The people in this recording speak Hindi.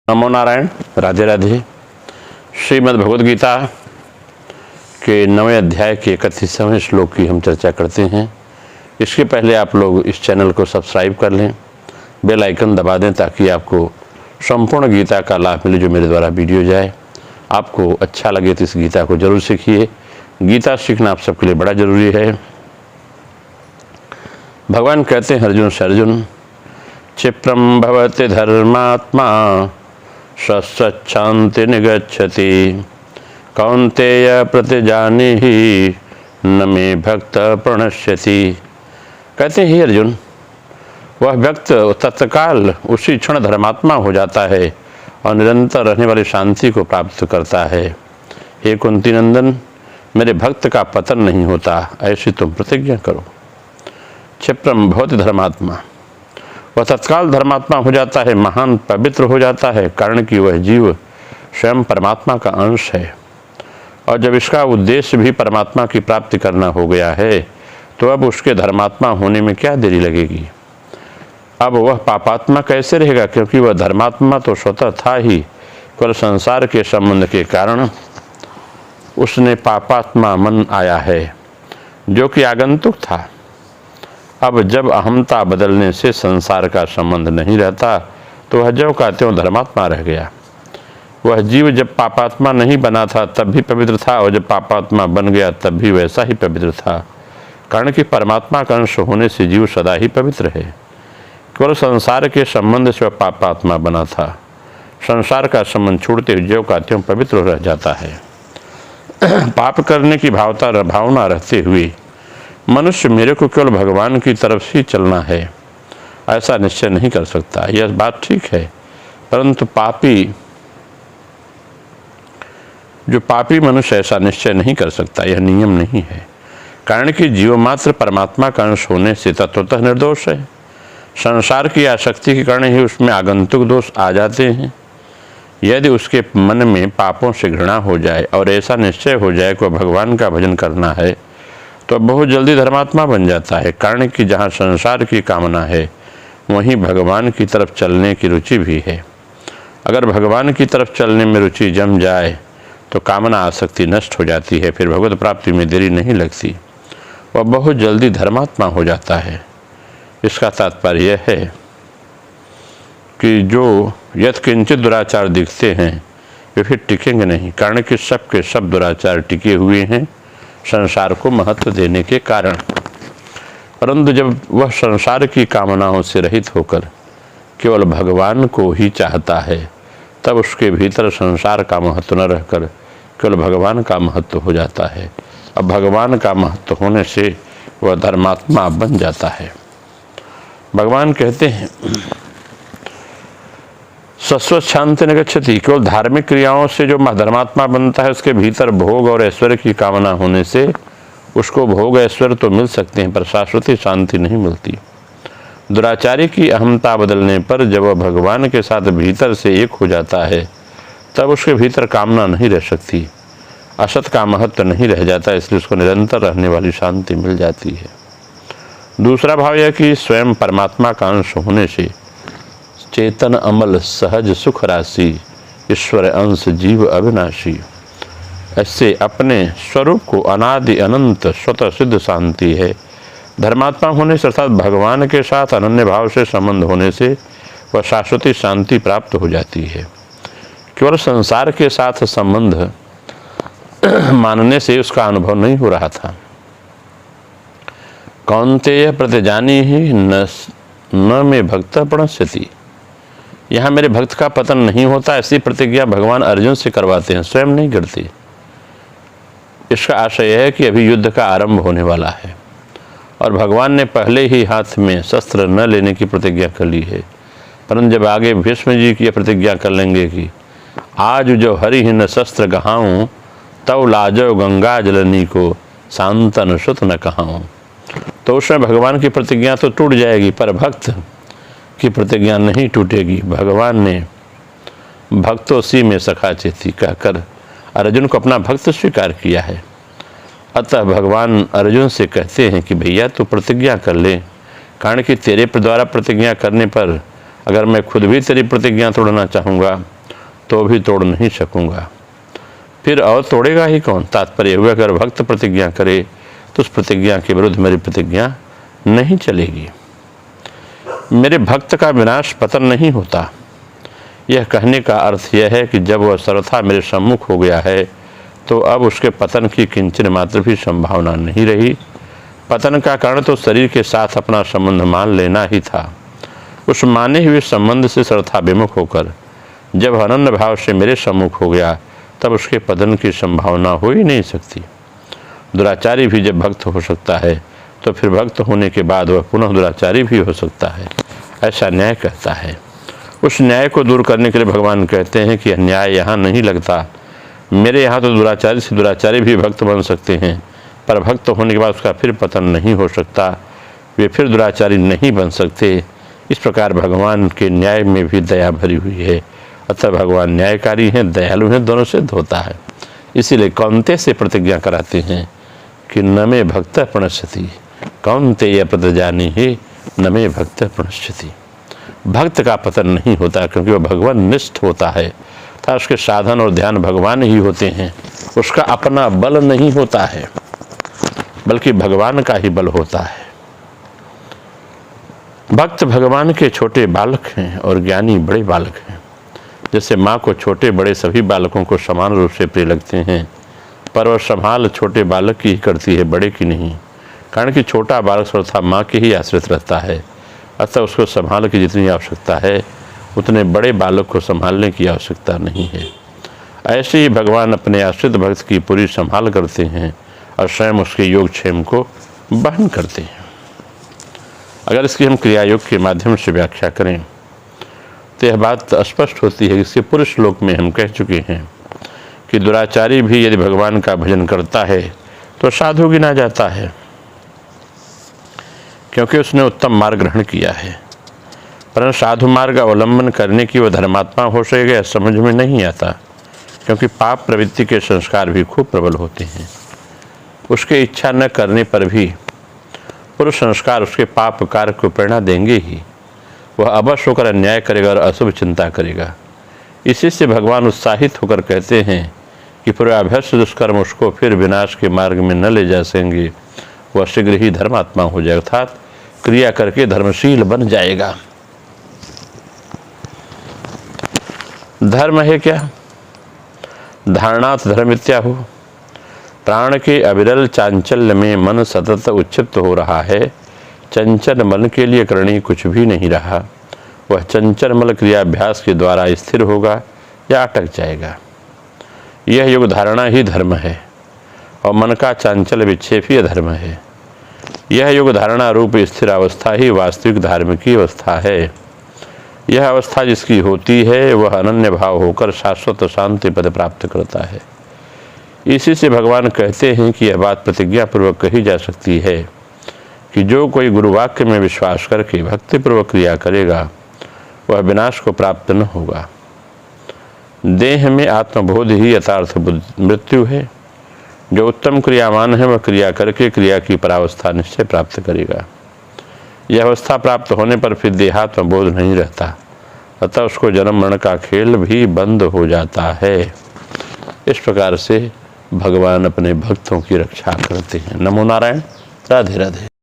नमो नारायण, राधे राधे। श्रीमद् भगवद गीता के 9वें अध्याय के 31वें श्लोक की हम चर्चा करते हैं। इसके पहले आप लोग इस चैनल को सब्सक्राइब कर लें, बेल आइकन दबा दें ताकि आपको संपूर्ण गीता का लाभ मिले जो मेरे द्वारा वीडियो जाए। आपको अच्छा लगे तो इस गीता को जरूर सीखिए। गीता सीखना आप सबके लिए बड़ा जरूरी है। भगवान कहते हैं अर्जुन से, अर्जुन क्षिप्रम भवति धर्मात्मा सच्चांति निगच्छति कौन्तेय प्रतिजानीहि न मे भक्त प्रणश्यति। कहते हैं अर्जुन, वह व्यक्त तत्काल उसी क्षण धर्मात्मा हो जाता है और निरंतर रहने वाली शांति को प्राप्त करता है। हे कुंती नंदन, मेरे भक्त का पतन नहीं होता, ऐसी तुम प्रतिज्ञा करो। क्षिप्रम भवति धर्मात्मा, वह तत्काल धर्मात्मा हो जाता है, महान पवित्र हो जाता है, कारण कि वह जीव स्वयं परमात्मा का अंश है। और जब इसका उद्देश्य भी परमात्मा की प्राप्ति करना हो गया है तो अब उसके धर्मात्मा होने में क्या देरी लगेगी। अब वह पापात्मा कैसे रहेगा, क्योंकि वह धर्मात्मा तो स्वतः था ही, केवल संसार के संबंध के कारण उसने पापात्मा मन आया है जो कि आगंतुक था। अब जब अहमता बदलने से संसार का संबंध नहीं रहता तो वह ज्यों का त्यों धर्मात्मा रह गया। वह जीव जब पापात्मा नहीं बना था तब भी पवित्र था, और जब पापात्मा बन गया तब भी वैसा ही पवित्र था, कारण कि परमात्मा का अंश होने से जीव सदा ही पवित्र है। केवल संसार के संबंध से वह पापात्मा बना था। संसार का संबंध छोड़ते हुए ज्यों का त्यों पवित्र रह जाता है। पाप करने की भावना रहते हुए मनुष्य मेरे को केवल भगवान की तरफ ही चलना है ऐसा निश्चय नहीं कर सकता। यह बात ठीक है, परंतु जो पापी मनुष्य ऐसा निश्चय नहीं कर सकता, यह नियम नहीं है, कारण कि जीव मात्र परमात्मा का अंश होने से तत्वतः निर्दोष है। संसार की आसक्ति के कारण ही उसमें आगंतुक दोष आ जाते हैं। यदि उसके मन में पापों से घृणा हो जाए और ऐसा निश्चय हो जाए कि भगवान का भजन करना है तो बहुत जल्दी धर्मात्मा बन जाता है, कारण कि जहाँ संसार की कामना है वहीं भगवान की तरफ चलने की रुचि भी है। अगर भगवान की तरफ चलने में रुचि जम जाए तो कामना आसक्ति नष्ट हो जाती है, फिर भगवत प्राप्ति में देरी नहीं लगती, वह बहुत जल्दी धर्मात्मा हो जाता है। इसका तात्पर्य यह है कि जो यत्किंचित दुराचार दिखते हैं वे फिर टिकेंगे नहीं, कारण कि सबके सब दुराचार टिके हुए हैं संसार को महत्व देने के कारण। परंतु जब वह संसार की कामनाओं से रहित होकर केवल भगवान को ही चाहता है तब उसके भीतर संसार का महत्व न रहकर केवल भगवान का महत्व हो जाता है। अब भगवान का महत्व होने से वह धर्मात्मा बन जाता है। भगवान कहते हैं शाश्वत शांति न गच्छति, केवल धार्मिक क्रियाओं से जो धर्मात्मा बनता है उसके भीतर भोग और ऐश्वर्य की कामना होने से उसको भोग ऐश्वर्य तो मिल सकते हैं पर शाश्वती शांति नहीं मिलती। दुराचारी की अहमता बदलने पर जब वह भगवान के साथ भीतर से एक हो जाता है तब उसके भीतर कामना नहीं रह सकती, असत का महत्व नहीं रह जाता, इसलिए उसको निरंतर रहने वाली शांति मिल जाती है। दूसरा भाव यह कि स्वयं परमात्मा का अंश होने से चेतन अमल सहज सुख राशि ईश्वर अंश जीव अविनाशी, ऐसे अपने स्वरूप को अनादि अनंत स्वतः सिद्ध शांति है। धर्मात्मा होने से अर्थात भगवान के साथ अनन्य भाव से संबंध होने से वह शाश्वती शांति प्राप्त हो जाती है। केवल संसार के साथ संबंध मानने से उसका अनुभव नहीं हो रहा था। कौन्तेय प्रतिजानीहि न मे भक्त प्रणश्यति, यहाँ मेरे भक्त का पतन नहीं होता, ऐसी प्रतिज्ञा भगवान अर्जुन से करवाते हैं, स्वयं नहीं करते। इसका आशय है कि अभी युद्ध का आरंभ होने वाला है और भगवान ने पहले ही हाथ में शस्त्र न लेने की प्रतिज्ञा कर ली है, परंतु जब आगे भीष्म जी की प्रतिज्ञा कर लेंगे कि आज जो हरिहीन शस्त्र गहाऊं तव लाजो गंगा जलनी को शांतन सुत न कहाऊं, तो उसमें भगवान की प्रतिज्ञा तो टूट जाएगी पर भक्त की प्रतिज्ञा नहीं टूटेगी। भगवान ने भक्तों सी में सखा चेती कहकर अर्जुन को अपना भक्त स्वीकार किया है। अतः भगवान अर्जुन से कहते हैं कि भैया तू प्रतिज्ञा कर ले, कारण कि तेरे द्वारा प्रतिज्ञा करने पर अगर मैं खुद भी तेरी प्रतिज्ञा तोड़ना चाहूँगा तो भी तोड़ नहीं सकूँगा। फिर और तोड़ेगा ही कौन? तात्पर्य हुआ अगर भक्त प्रतिज्ञा करे तो उस प्रतिज्ञा के विरुद्ध मेरी प्रतिज्ञा नहीं चलेगी। मेरे भक्त का विनाश पतन नहीं होता। यह कहने का अर्थ यह है कि जब वह सर्वथा मेरे सम्मुख हो गया है तो अब उसके पतन की किंचन मात्र भी संभावना नहीं रही। पतन का कारण तो शरीर के साथ अपना संबंध मान लेना ही था। उस माने हुए संबंध से सर्वथा विमुख होकर जब अनन्य भाव से मेरे सम्मुख हो गया तब उसके पतन की संभावना हो ही नहीं सकती। दुराचारी भी जब भक्त हो सकता है तो फिर भक्त होने के बाद वह पुनः दुराचारी भी हो सकता है, ऐसा न्याय कहता है। उस न्याय को दूर करने के लिए भगवान कहते हैं कि न्याय यहाँ नहीं लगता। मेरे यहाँ तो दुराचारी से दुराचारी भी भक्त बन सकते हैं, पर भक्त होने के बाद उसका फिर पतन नहीं हो सकता, वे फिर दुराचारी नहीं बन सकते। इस प्रकार भगवान के न्याय में भी दया भरी हुई है। अतः भगवान न्यायकारी हैं, दयालु हैं, दोनों सिद्ध होता है। इसीलिए कौन्तेय से प्रतिज्ञा कराते हैं कि न मे भक्त प्रणश्यति, कौन्तेय प्रतिजानीहि न मे भक्त प्रणश्यति। भक्त का पतन नहीं होता क्योंकि वह भगवान निष्ठ होता है, था उसके साधन और ध्यान भगवान ही होते हैं। उसका अपना बल नहीं होता है बल्कि भगवान का ही बल होता है। भक्त भगवान के छोटे बालक हैं और ज्ञानी बड़े बालक हैं। जैसे माँ को छोटे बड़े सभी बालकों को समान रूप से प्रिय लगते हैं, पर वह संभाल छोटे बालक की ही करती है, बड़े की नहीं। कारण कि छोटा बालक सर्वथा माँ के ही आश्रित रहता है, अतः उसको संभाल की जितनी आवश्यकता है उतने बड़े बालक को संभालने की आवश्यकता नहीं है। ऐसे ही भगवान अपने आश्रित भक्त की पूरी संभाल करते हैं और स्वयं उसके योगक्षेम को वहन करते हैं। अगर इसकी हम क्रिया योग के माध्यम से व्याख्या करें तो यह बात स्पष्ट होती है कि इसके पूर्व श्लोक में हम कह चुके हैं कि दुराचारी भी यदि भगवान का भजन करता है तो साधु गिना जाता है, क्योंकि उसने उत्तम मार्ग ग्रहण किया है। परंतु साधु मार्ग अवलंबन करने की वह धर्मात्मा हो सकेगा समझ में नहीं आता, क्योंकि पाप प्रवृत्ति के संस्कार भी खूब प्रबल होते हैं। उसके इच्छा न करने पर भी पूर्व संस्कार उसके पाप कार्य को प्रेरणा देंगे ही। वह अवश्य होकर अन्याय करेगा और अशुभ चिंता करेगा। इसी से भगवान उत्साहित होकर कहते हैं कि पूर्वाभ्यस्त दुष्कर्म उसको फिर विनाश के मार्ग में न ले जा सकेंगे। वह शीघ्र ही धर्मात्मा हो जाएगा, अर्थात क्रिया करके धर्मशील बन जाएगा। धर्म है क्या? धारणात् धर्मित्याहु। प्राण के अविरल चांचल्य में मन सतत उच्छिप्त हो रहा है। चंचल मन के लिए करणी कुछ भी नहीं रहा। वह चंचल मन क्रियाभ्यास के द्वारा स्थिर होगा या अटक जाएगा। यह योग धारणा ही धर्म है और मन का चांचल विक्षेप ही धर्म है। यह योग धारणा रूप स्थिर अवस्था ही वास्तविक धार्मिक अवस्था है। यह अवस्था जिसकी होती है वह अनन्य भाव होकर शाश्वत शांति पद प्राप्त करता है। इसी से भगवान कहते हैं कि यह बात प्रतिज्ञापूर्वक कही जा सकती है कि जो कोई गुरुवाक्य में विश्वास करके भक्तिपूर्वक क्रिया करेगा वह विनाश को प्राप्त न होगा। देह में आत्मबोध ही यथार्थ मृत्यु है। जो उत्तम क्रियावान है वह क्रिया करके क्रिया की परावस्था निश्चय प्राप्त करेगा। यह अवस्था प्राप्त होने पर फिर देहात्मबोध नहीं रहता, अतः उसको जन्म मरण का खेल भी बंद हो जाता है। इस प्रकार से भगवान अपने भक्तों की रक्षा करते हैं। नमो नारायण। राधे राधे।